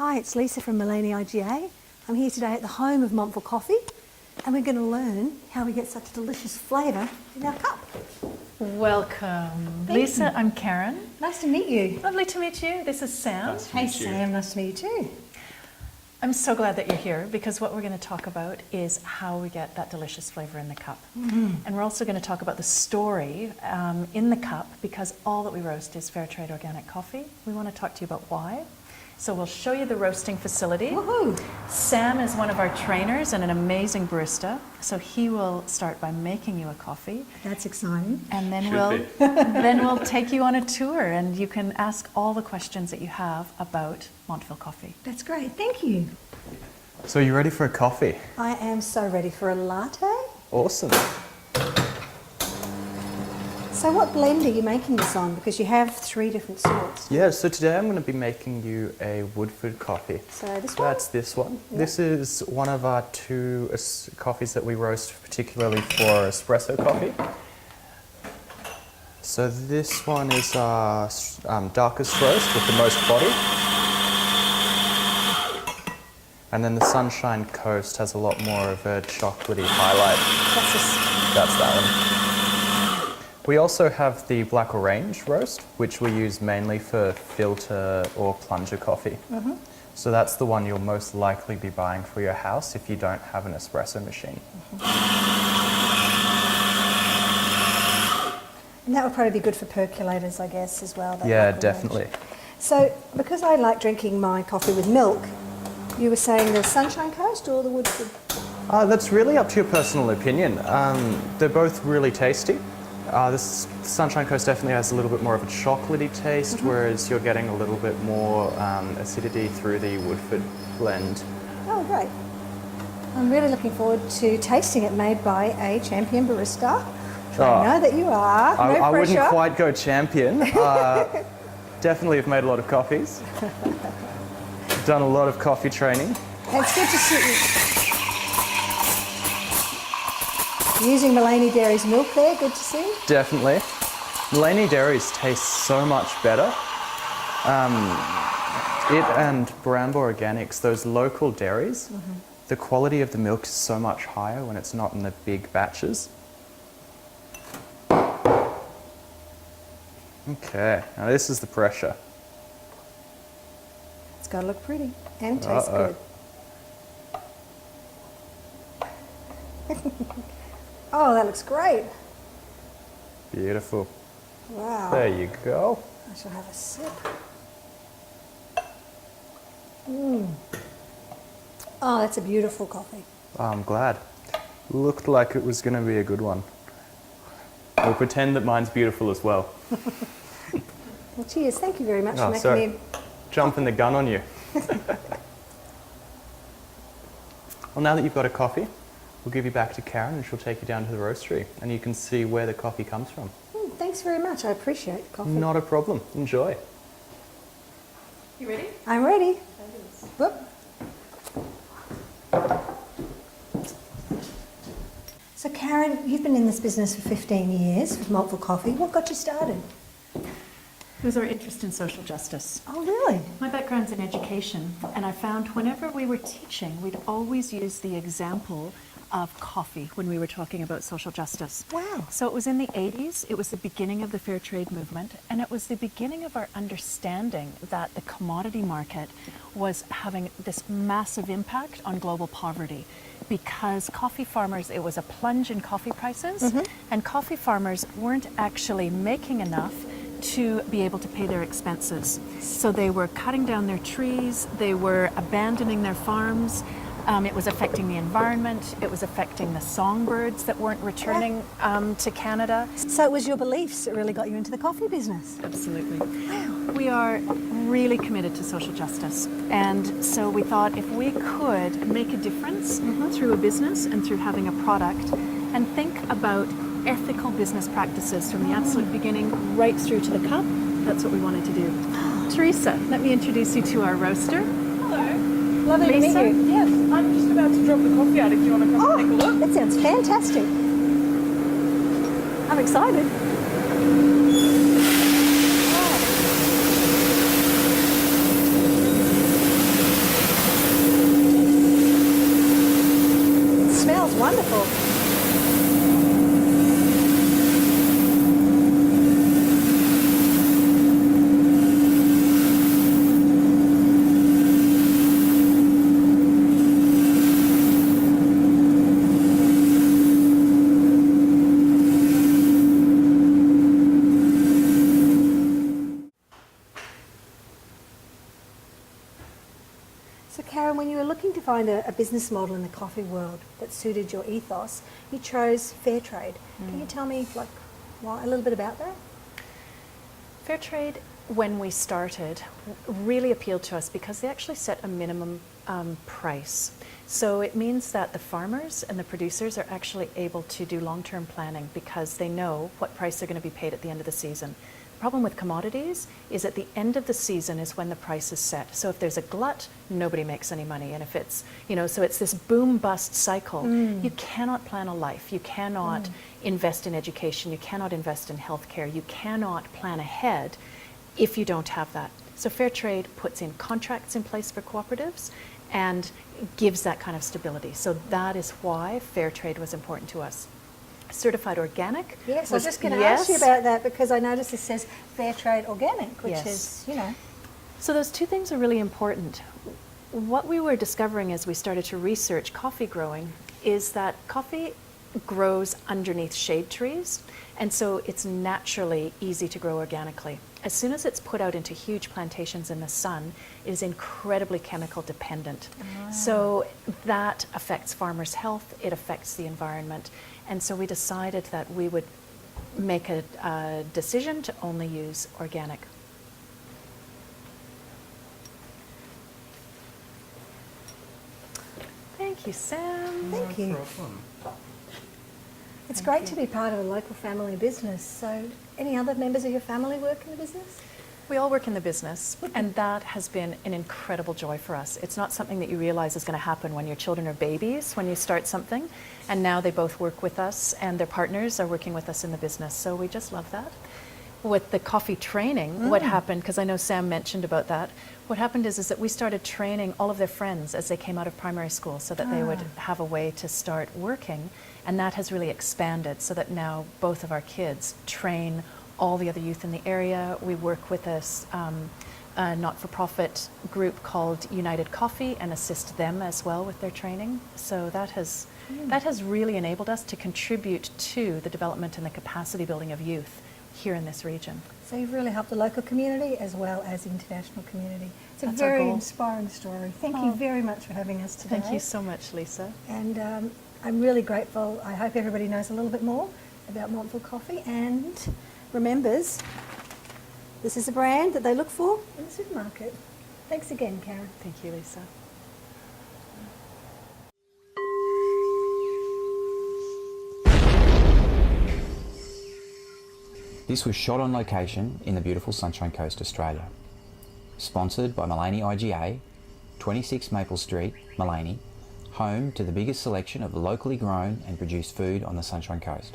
Hi, it's Lisa from Maleny IGA. I'm here today at the home of Montville Coffee, and we're going to learn how we get such a delicious flavour in our cup. Welcome. Thank Lisa, you. I'm Karen. Nice to meet you. Lovely to meet you. This is Sam. Hey Sam, nice to meet you too. I'm so glad that you're here because what we're going to talk about is how we get that delicious flavour in the cup. And we're also going to talk about the story in the cup because all that we roast is Fairtrade Organic Coffee. We want to talk to you about why. So we'll show you the roasting facility. Woohoo! Sam is one of our trainers and an amazing barista. So he will start by making you a coffee. That's exciting. And then we'll take you on a tour and you can ask all the questions that you have about Montville Coffee. That's great, thank you. So you ready for a coffee? I am so ready for a latte. Awesome. So what blend are you making this on? Because you have 3 different sorts. Yeah, so today I'm going to be making you a Woodford coffee. So this one? That's this one. Yeah. This is one of our 2 coffees that we roast particularly for espresso coffee. So this one is our darkest roast with the most body. And then the Sunshine Coast has a lot more of a chocolatey highlight. That's that one. We also have the Black Orange roast, which we use mainly for filter or plunger coffee. So that's the one you'll most likely be buying for your house if you don't have an espresso machine. And that would probably be good for percolators, I guess, as well. that Yeah, Black Orange. definitely. So, because I like drinking my coffee with milk, you were saying the Sunshine Coast or the Woodford? That's really up to your personal opinion. They're both really tasty. This Sunshine Coast definitely has a little bit more of a chocolatey taste, whereas you're getting a little bit more acidity through the Woodford blend. Oh, great. I'm really looking forward to tasting it made by a champion barista. Which I know that you are. No I pressure. wouldn't quite go champion. Definitely have made a lot of coffees. Done a lot of coffee training. It's good to see you. Using Maleny Dairy's milk there, good to see. Definitely. Maleny Dairies taste so much better. It and Bramble Organics, those local dairies, the quality of the milk is so much higher when it's not in the big batches. Okay, now this is the pressure. It's got to look pretty and taste good. Oh, that looks great. Beautiful. Wow. There you go. I shall have a sip. Oh, that's a beautiful coffee. I'm glad. Looked like it was going to be a good one. We'll pretend that mine's beautiful as well. Well, cheers. Thank you very much for Oh, making sorry. me. Jumping the gun on you. Well, now that you've got a coffee, we'll give you back to Karen and she'll take you down to the roastery and you can see where the coffee comes from. Thanks very much. I appreciate the coffee. Not a problem. Enjoy. You ready? I'm ready. Whoop. So Karen, you've been in this business for 15 years with Montville Coffee. What got you started? It was our interest in social justice. Oh, really? My background's in education, and I found whenever we were teaching, we'd always use the example of coffee when we were talking about social justice. Wow. So it was in the 80s, it was the beginning of the fair trade movement, and it was the beginning of our understanding that the commodity market was having this massive impact on global poverty. Because coffee farmers, it was a plunge in coffee prices, and coffee farmers weren't actually making enough to be able to pay their expenses. So they were cutting down their trees, they were abandoning their farms, it was affecting the environment, it was affecting the songbirds that weren't returning to Canada. So it was your beliefs that really got you into the coffee business? Absolutely. Wow. We are really committed to social justice, and so we thought if we could make a difference through a business and through having a product and think about ethical business practices from the absolute beginning right through to the cup, that's what we wanted to do. Teresa, let me introduce you to our roaster. Hello. Lovely to meet Lisa? you. Yes, I'm just about to drop the coffee out if you want to come and take a look. That sounds fantastic. I'm excited. So Karen, when you were looking to find a business model in the coffee world that suited your ethos, you chose Fairtrade. Can you tell me a little bit about that? Fairtrade, when we started, really appealed to us because they actually set a minimum price. So it means that the farmers and the producers are actually able to do long-term planning because they know what price they're going to be paid at the end of the season. The problem with commodities is at the end of the season is when the price is set. So if there's a glut, nobody makes any money. And if it's, so it's this boom-bust cycle. You cannot plan a life. You cannot invest in education. You cannot invest in healthcare. You cannot plan ahead if you don't have that. So Fairtrade puts in contracts in place for cooperatives and gives that kind of stability. So that is why Fairtrade was important to us. Certified organic. Yes, I was just going to ask you about that because I noticed it says Fairtrade Organic, which is, So those two things are really important. What we were discovering as we started to research coffee growing is that coffee grows underneath shade trees, and so it's naturally easy to grow organically. As soon as it's put out into huge plantations in the sun, it is incredibly chemical dependent. So that affects farmers' health, it affects the environment. And so we decided that we would make a decision to only use organic. Thank you, Sam. Thank you. It's great to be part of a local family business. So any other members of your family work in the business? We all work in the business, and that has been an incredible joy for us. It's not something that you realize is going to happen when your children are babies, when you start something, and now they both work with us, and their partners are working with us in the business, so we just love that. With the coffee training, what happened, because I know Sam mentioned about that, what happened is that we started training all of their friends as they came out of primary school so that they would have a way to start working, and that has really expanded so that now both of our kids train all the other youth in the area. We work with a not-for-profit group called United Coffee and assist them as well with their training. So that has really enabled us to contribute to the development and the capacity building of youth here in this region. So you've really helped the local community as well as the international community. It's a That's our very goal. Inspiring story. Thank you very much for having us today. Thank you so much, Lisa. And I'm really grateful. I hope everybody knows a little bit more about Montville Coffee and remembers this is a brand that they look for in the supermarket. Thanks again, Karen. Thank you, Lisa. This was shot on location in the beautiful Sunshine Coast, Australia. Sponsored by Maleny IGA, 26 Maple Street, Maleny, home to the biggest selection of locally grown and produced food on the Sunshine Coast.